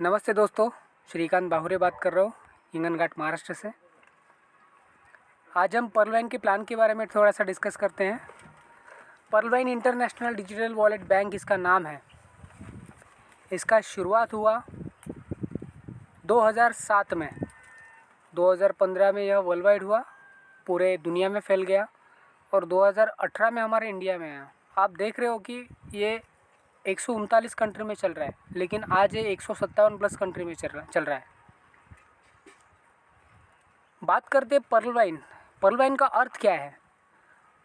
नमस्ते दोस्तों, श्रीकांत बाहुरे बात कर रहा हूँ हिंगनघाट महाराष्ट्र से। आज हम पर्ल वाइन के प्लान के बारे में थोड़ा सा डिस्कस करते हैं। Pearl Vine International digital wallet bank इसका नाम है। इसका शुरुआत हुआ 2007 में। 2015 में यह वर्ल्ड वाइड हुआ, पूरे दुनिया में फैल गया और 2018 में हमारे इंडिया में आया। आप देख रहे हो कि ये 139 कंट्री में चल रहा है, लेकिन आज ये 157 प्लस कंट्री में चल रहा है। बात करते हैं पर्ल वाइन। पर्ल वाइन का अर्थ क्या है?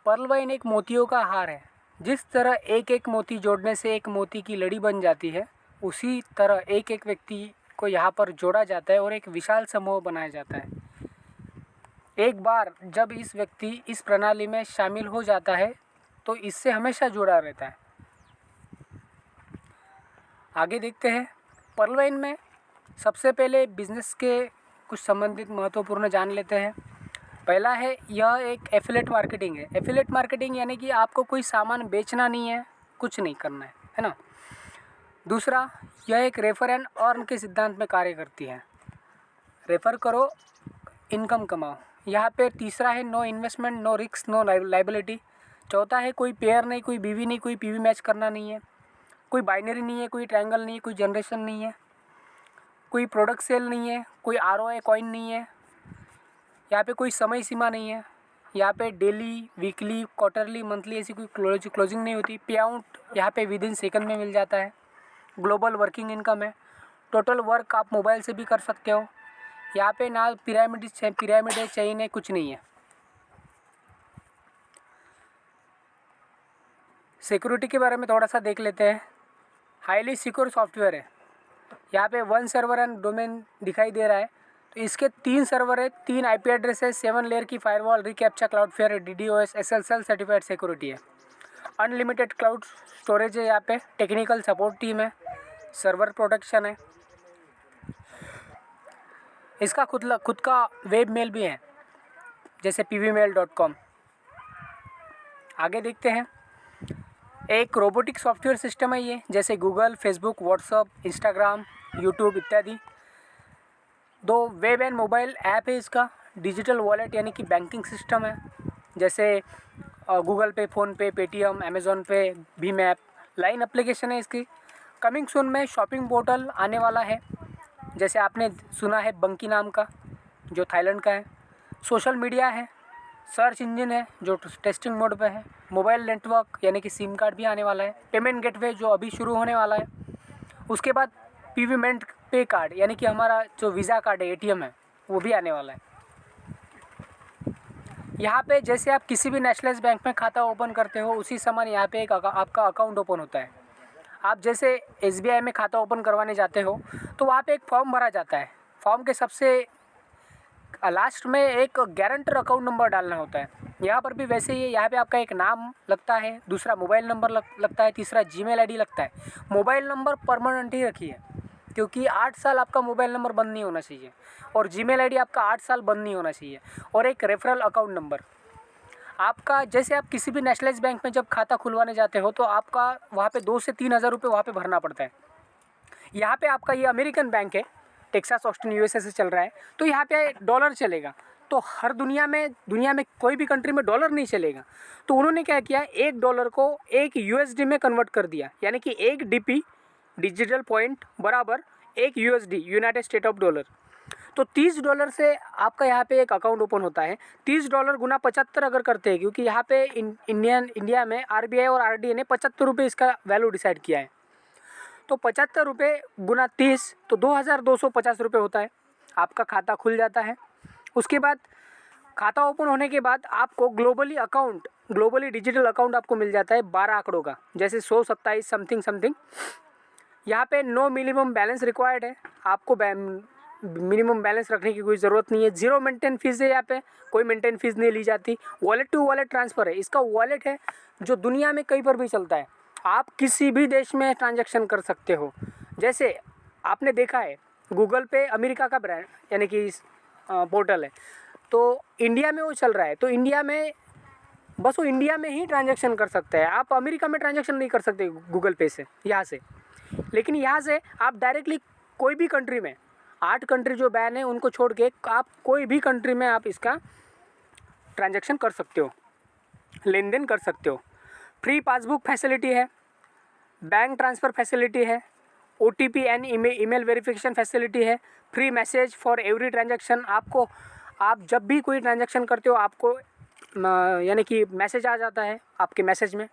पर्ल वाइन एक मोतियों का हार है। जिस तरह एक एक मोती जोड़ने से एक मोती की लड़ी बन जाती है, उसी तरह एक एक व्यक्ति को यहाँ पर जोड़ा जाता है और एक विशाल समूह बनाया जाता है। एक बार जब इस व्यक्ति इस प्रणाली में शामिल हो जाता है तो इससे हमेशा जुड़ा रहता है। आगे देखते हैं। पर्ल वाइन में सबसे पहले बिजनेस के कुछ संबंधित महत्वपूर्ण जान लेते हैं। पहला है, यह एक एफिलेट मार्केटिंग है। एफिलेट मार्केटिंग यानी कि आपको कोई सामान बेचना नहीं है, कुछ नहीं करना है ना। दूसरा, यह एक रेफर एंड अर्न के सिद्धांत में कार्य करती है। रेफर करो, इनकम कमाओ। यहाँ पे तीसरा है, no investment, no risk, no liability. चौथा है, कोई पेयर नहीं, कोई बीवी नहीं, कोई पीवी मैच करना नहीं है, कोई बाइनरी नहीं है, कोई ट्रायंगल नहीं है, कोई जनरेशन नहीं है, कोई प्रोडक्ट सेल नहीं है, कोई ROI कॉइन नहीं है। यहाँ पे कोई समय सीमा नहीं है। यहाँ पे डेली, वीकली, क्वार्टरली, मंथली ऐसी कोई क्लोजिंग नहीं होती। पे आउट यहाँ पे विद इन सेकंड में मिल जाता है। ग्लोबल वर्किंग इनकम है। टोटल वर्क आप मोबाइल से भी कर सकते हो। यहाँ पे ना पिरामिड है, चेन है, कुछ नहीं है। सिक्योरिटी के बारे में थोड़ा सा देख लेते हैं। हाईली सिक्योर सॉफ्टवेयर है। यहाँ पे 1 सर्वर एंड डोमेन दिखाई दे रहा है, तो इसके 3 सर्वर है, 3 IP एड्रेस है, 7 लेयर की firewall, reCAPTCHA, Cloudflare, DDoS, SSL certified security है। अनलिमिटेड क्लाउड स्टोरेज है। यहाँ पे टेक्निकल सपोर्ट टीम है, सर्वर प्रोटेक्शन है। इसका खुद का वेब मेल भी है, जैसे pvmail.com। आगे देखते हैं। एक रोबोटिक सॉफ्टवेयर सिस्टम है ये, जैसे Google, Facebook, WhatsApp, Instagram, YouTube इत्यादि। 2 वेब एंड मोबाइल ऐप है इसका। डिजिटल वॉलेट यानी कि बैंकिंग सिस्टम है, जैसे गूगल पे, फ़ोनपे, पेटीएम, अमेज़ॉन पे, भीम ऐप। लाइन एप्लीकेशन है इसकी। कमिंग सून में शॉपिंग पोर्टल आने वाला है, जैसे आपने सुना है बंकी नाम का, जो थाईलैंड का है। सोशल मीडिया है। सर्च इंजन है, जो टेस्टिंग मोड पे है। मोबाइल नेटवर्क यानी कि सिम कार्ड भी आने वाला है। पेमेंट गेटवे जो अभी शुरू होने वाला है। उसके बाद पेमेंट पे कार्ड यानी कि हमारा जो वीज़ा कार्ड है, ATM है, वो भी आने वाला है। यहाँ पे जैसे आप किसी भी नेशनलाइज बैंक में खाता ओपन करते हो, उसी समान यहाँ पे एक आपका अकाउंट ओपन होता है। आप जैसे SBI में खाता ओपन करवाने जाते हो तो वहाँ पे एक फॉर्म भरा जाता है। फॉर्म के सबसे लास्ट में एक गारंटर अकाउंट नंबर डालना होता है। यहाँ पर भी वैसे ही है। यहाँ पे आपका एक नाम लगता है, दूसरा मोबाइल नंबर लगता है, तीसरा जीमेल ID लगता है। मोबाइल नंबर परमानेंट ही रखिए, क्योंकि 8 साल आपका मोबाइल नंबर बंद नहीं होना चाहिए और जीमेल ID आपका 8 साल बंद नहीं होना चाहिए। और एक रेफरल अकाउंट नंबर आपका, जैसे आप किसी भी नेशनलाइज बैंक में जब खाता खुलवाने जाते हो तो आपका वहाँ पे 2 से 3 हज़ार रुपये वहाँ पे भरना पड़ता है। यहाँ पे आपका ये अमेरिकन बैंक है, टेक्सास ऑस्टिन USA से चल रहा है, तो यहाँ पे डॉलर चलेगा। तो हर दुनिया में कोई भी कंट्री में डॉलर नहीं चलेगा। तो उन्होंने क्या किया, $1 को 1 USD में कन्वर्ट कर दिया, यानी कि 1 DP डिजिटल पॉइंट बराबर 1 USD, United state of dollar. तो $30 से आपका यहाँ पे एक अकाउंट ओपन होता है। $30 गुना 75 अगर करते हैं, क्योंकि यहाँ पे इंडिया में RBI और RDA ने 75 रुपये इसका वैल्यू डिसाइड किया है। तो 75 रुपये गुना 30 तो 2250 रुपये होता है। आपका खाता खुल जाता है। उसके बाद खाता ओपन होने के बाद आपको ग्लोबली डिजिटल अकाउंट आपको मिल जाता है 12 आंकड़ों का, जैसे 127 समथिंग। यहाँ पे नो मिनिमम बैलेंस रिक्वायर्ड है। आपको मिनिमम बैलेंस रखने की कोई ज़रूरत नहीं है। 0 मेंटेन फीस है। यहाँ पे कोई मेंटेन फीस नहीं ली जाती। वॉलेट टू वॉलेट ट्रांसफ़र है। इसका वॉलेट है जो दुनिया में कहीं पर भी चलता है। आप किसी भी देश में ट्रांजैक्शन कर सकते हो। जैसे आपने देखा है गूगल पे अमेरिका का ब्रांड यानी कि पोर्टल है, तो इंडिया में वो चल रहा है। तो इंडिया में बस वो इंडिया में ही ट्रांजैक्शन कर सकते हैं। आप अमेरिका में ट्रांजैक्शन नहीं कर सकते गूगल पे से यहाँ से। लेकिन यहाँ से आप डायरेक्टली कोई भी कंट्री में, 8 कंट्री जो बैन है उनको छोड़ के आप कोई भी कंट्री में आप इसका ट्रांजैक्शन कर सकते हो, लेन देन कर सकते हो। फ्री पासबुक फैसिलिटी है, बैंक ट्रांसफ़र फैसिलिटी है, OTP and email verification facility है, free message for every transaction. आपको आप जब भी कोई ट्रांजैक्शन करते हो आपको यानी कि मैसेज आ जाता है आपके मैसेज में।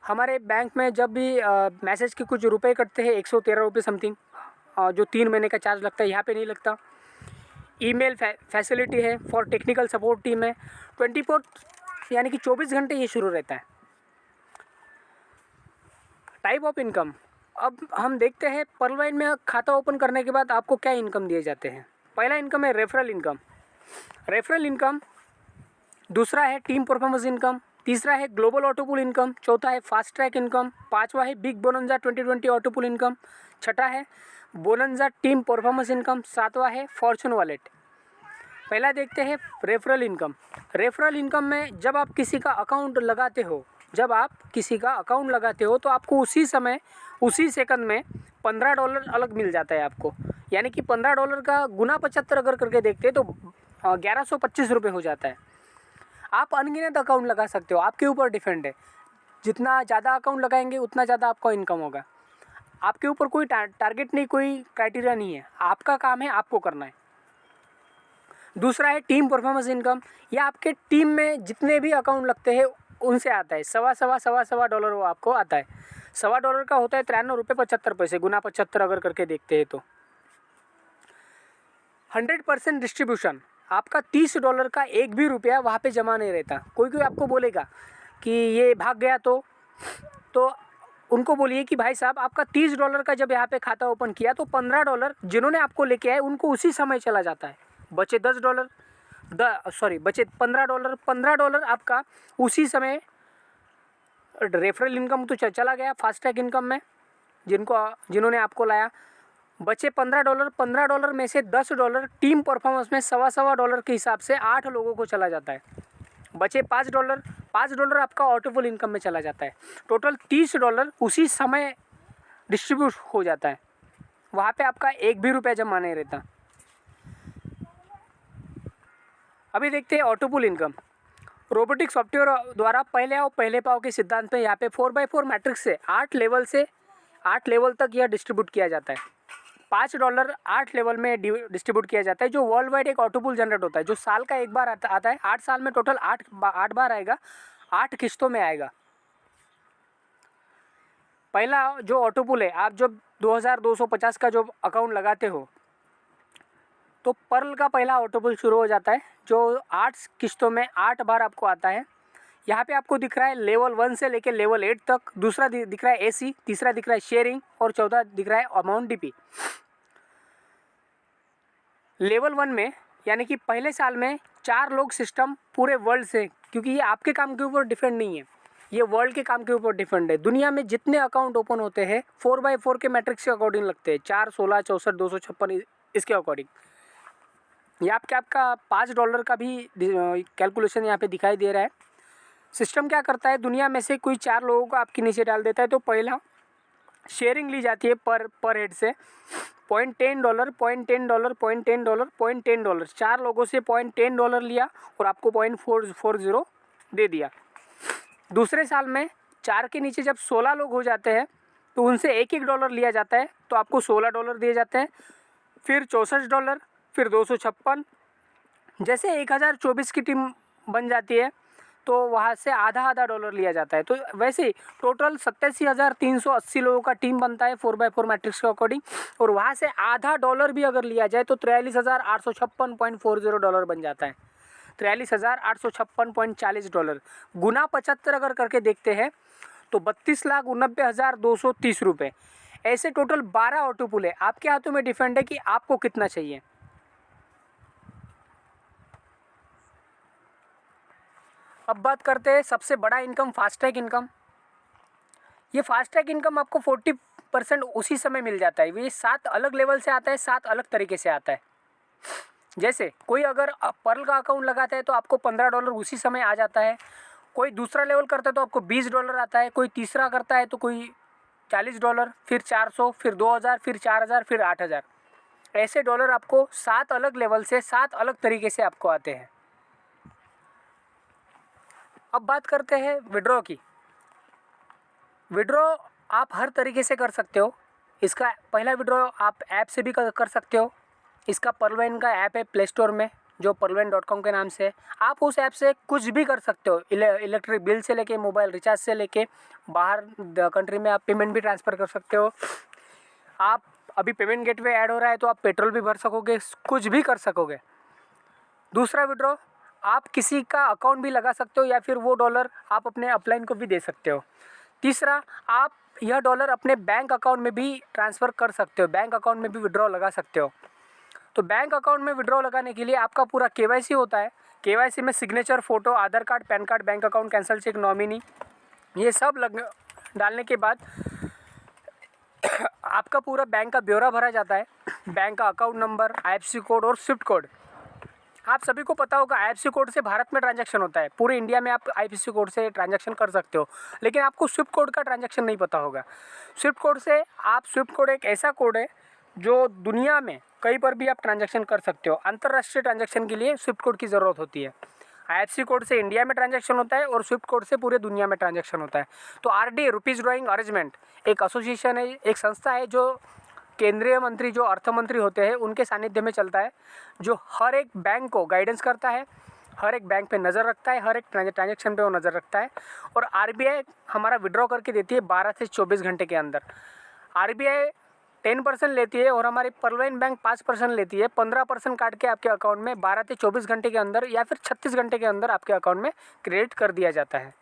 हमारे बैंक में जब भी मैसेज के कुछ रुपए कटते हैं 113 रुपये समथिंग, जो 3 महीने का चार्ज लगता है, यहाँ पे नहीं लगता। ईमेल फैसिलिटी है फॉर टेक्निकल सपोर्ट टीम है, 24 यानी कि 24 घंटे ये शुरू रहता है। टाइप ऑफ इनकम, अब हम देखते हैं पर्ल वाइन में खाता ओपन करने के बाद आपको क्या इनकम दिए जाते हैं। पहला इनकम है रेफरल इनकम, रेफरल इनकम। दूसरा है टीम परफॉर्मेंस इनकम। तीसरा है ग्लोबल ऑटो पूल इनकम। चौथा है फास्ट ट्रैक इनकम। पांचवा है बिग बोनंजा 2020 ऑटो पूल इनकम। छठा है बोनंजा टीम परफॉर्मेंस इनकम। सातवां है फॉर्चून वॉलेट। पहला देखते हैं रेफरल इनकम। रेफरल इनकम में जब आप किसी का अकाउंट लगाते हो, तो आपको उसी समय उसी सेकंड में $15 अलग मिल जाता है आपको। यानी कि $15 का गुना 75 अगर करके देखते हैं तो 1125 रुपये हो जाता है। आप अनगिनत अकाउंट लगा सकते हो, आपके ऊपर डिपेंड है। जितना ज़्यादा अकाउंट लगाएंगे उतना ज़्यादा आपका इनकम होगा। आपके ऊपर कोई टारगेट नहीं, कोई क्राइटेरिया नहीं है, आपका काम है आपको करना है। दूसरा है टीम परफॉर्मेंस इनकम। यह आपके टीम में जितने भी अकाउंट लगते हैं उनसे आता है। सवा डॉलर वो आपको आता है। $1.25 का होता है 93 रुपये 75 पैसे, गुना 75 अगर करके देखते हैं तो। 100% डिस्ट्रीब्यूशन, आपका $30 का एक भी रुपया वहाँ पे जमा नहीं रहता। कोई आपको बोलेगा कि ये भाग गया तो उनको बोलिए कि भाई साहब आपका $30 का जब यहाँ पे खाता ओपन किया तो $15 जिन्होंने आपको लेके आए उनको उसी समय चला जाता है। बचे बचे $15 आपका उसी समय रेफरल इनकम तो चला गया फास्ट ट्रैक इनकम में, जिन्होंने आपको लाया। बचे $15 में से $10 टीम परफॉर्मेंस में $1.25 के हिसाब से 8 लोगों को चला जाता है। बचे $5 आपका ऑटोफुल इनकम में चला जाता है। टोटल $30 उसी समय डिस्ट्रीब्यूट हो जाता है, वहाँ पे आपका एक भी रुपया जमा नहीं रहता। अभी देखते हैं ऑटोपुल इनकम। रोबोटिक सॉफ्टवेयर द्वारा पहले आओ पहले पाओ के सिद्धांत में यहाँ पे 4x4 मैट्रिक्स से 8 लेवल तक यह डिस्ट्रीब्यूट किया जाता है। $5 8 लेवल में डिस्ट्रीब्यूट किया जाता है, जो वर्ल्ड वाइड एक ऑटोपुल जनरेट होता है, जो साल का एक बार आता है। 8 साल में टोटल 8 बार आएगा, 8 किस्तों में आएगा। पहला जो ऑटोपुल है, आप जब 2250 का जो अकाउंट लगाते हो तो पर्ल का पहला ऑटोपुल शुरू हो जाता है, जो 8 किस्तों में 8 बार आपको आता है। यहाँ पे आपको दिख रहा है लेवल 1 से लेकर लेवल 8 तक। दूसरा दिख रहा है AC, तीसरा दिख रहा है शेयरिंग और चौथा दिख रहा है अमाउंट DP। लेवल 1 में यानी कि पहले साल में 4 लोग सिस्टम पूरे वर्ल्ड से, क्योंकि ये आपके काम के ऊपर डिपेंड नहीं है, ये वर्ल्ड के काम के ऊपर डिपेंड है। दुनिया में जितने अकाउंट ओपन होते हैं 4x4 के मैट्रिक्स के अकॉर्डिंग लगते हैं, 4, 16, 64, 256 इसके अकॉर्डिंग। ये आपका $5 का भी कैलकुलेशन यहाँ पे दिखाई दे रहा है। सिस्टम क्या करता है, दुनिया में से कोई 4 लोगों को आपके नीचे डाल देता है, तो पहला शेयरिंग ली जाती है पर हेड से $0.10, $0.10, 4 लोगों से $0.10 लिया और आपको 0.440 दे दिया। दूसरे साल में 4 के नीचे जब 16 लोग हो जाते हैं तो उनसे $1 लिया जाता है, तो आपको $16 दिए जाते हैं। फिर $64, फिर 256। जैसे 1024 की टीम बन जाती है तो वहाँ से आधा $1 लिया जाता है। तो वैसे ही टोटल 87,380 लोगों का टीम बनता है 4x4 मैट्रिक्स के अकॉर्डिंग, और वहाँ से $0.5 भी अगर लिया जाए तो $43,856.40 बन जाता है। $43,856.40 गुना 75 अगर करके देखते हैं तो 32,89,230 रुपये। ऐसे टोटल 12 ऑटोपुल है। आपके हाथों में डिपेंड है कि आपको कितना चाहिए। अब बात करते हैं सबसे बड़ा इनकम फास्ट ट्रैक इनकम। ये फास्ट ट्रैक इनकम आपको 40% उसी समय मिल जाता है। ये 7 अलग लेवल से आता है, 7 अलग तरीके से आता है। जैसे कोई अगर पर्ल का अकाउंट लगाता है तो आपको $15 उसी समय आ जाता है। कोई दूसरा लेवल करता है तो आपको $20 आता है। कोई तीसरा करता है तो कोई $40, फिर 400, फिर 2000, फिर 4000, फिर 8000। ऐसे डॉलर आपको 7 अलग लेवल से 7 अलग तरीके से आपको आते हैं। अब बात करते हैं विड्रॉ की। विड्रॉ आप हर तरीके से कर सकते हो। इसका पहला विड्रॉ आप ऐप से भी कर सकते हो। इसका पर्लवैन का ऐप है प्ले स्टोर में, जो पर्लवैन.com के नाम से है। आप उस ऐप से कुछ भी कर सकते हो। इलेक्ट्रिक बिल से लेके, मोबाइल रिचार्ज से लेके, बाहर कंट्री में आप पेमेंट भी ट्रांसफ़र कर सकते हो। आप अभी पेमेंट गेटवे ऐड हो रहा है तो आप पेट्रोल भी भर सकोगे, कुछ भी कर सकोगे। दूसरा विड्रॉ, आप किसी का अकाउंट भी लगा सकते हो या फिर वो डॉलर आप अपने अपलाइन को भी दे सकते हो। तीसरा, आप यह डॉलर अपने बैंक अकाउंट में भी ट्रांसफ़र कर सकते हो, बैंक अकाउंट में भी विड्रॉ लगा सकते हो। तो बैंक अकाउंट में विड्रॉ लगाने के लिए आपका पूरा केवाईसी होता है। केवाईसी में signature, photo, Aadhaar card, PAN card, bank account, cancel cheque, nominee, ये सब डालने के बाद आपका पूरा बैंक का ब्यौरा भरा जाता है। बैंक का अकाउंट नंबर, IFSC कोड और स्विफ्ट कोड। आप सभी को पता होगा IFSC कोड से भारत में ट्रांजैक्शन होता है। पूरे इंडिया में आप IFSC कोड से ट्रांजैक्शन कर सकते हो, लेकिन आपको स्विफ्ट कोड का ट्रांजैक्शन नहीं पता होगा। स्विफ्ट कोड एक ऐसा कोड है जो दुनिया में कहीं पर भी आप ट्रांजैक्शन कर सकते हो। अंतर्राष्ट्रीय ट्रांजैक्शन के लिए स्विफ्ट कोड की ज़रूरत होती है। IFSC कोड से इंडिया में ट्रांजैक्शन होता है और स्विफ्ट कोड से पूरे दुनिया में ट्रांजैक्शन होता है। तो RDA, रुपीज़ ड्राइंग अरेंजमेंट, एक एसोसिएशन है, एक संस्था है जो केंद्रीय मंत्री, जो अर्थ मंत्री होते हैं, उनके सानिध्य में चलता है, जो हर एक बैंक को गाइडेंस करता है, हर एक बैंक पे नज़र रखता है, हर एक ट्रांजैक्शन पे वो नज़र रखता है। और RBI हमारा विड्रॉ करके देती है 12 से 24 घंटे के अंदर। RBI 10% लेती है और हमारी पर्लवैन बैंक 5% लेती है। 15% काट के आपके अकाउंट में 12 से 24 घंटे के अंदर या फिर 36 घंटे के अंदर आपके अकाउंट में क्रेडिट कर दिया जाता है।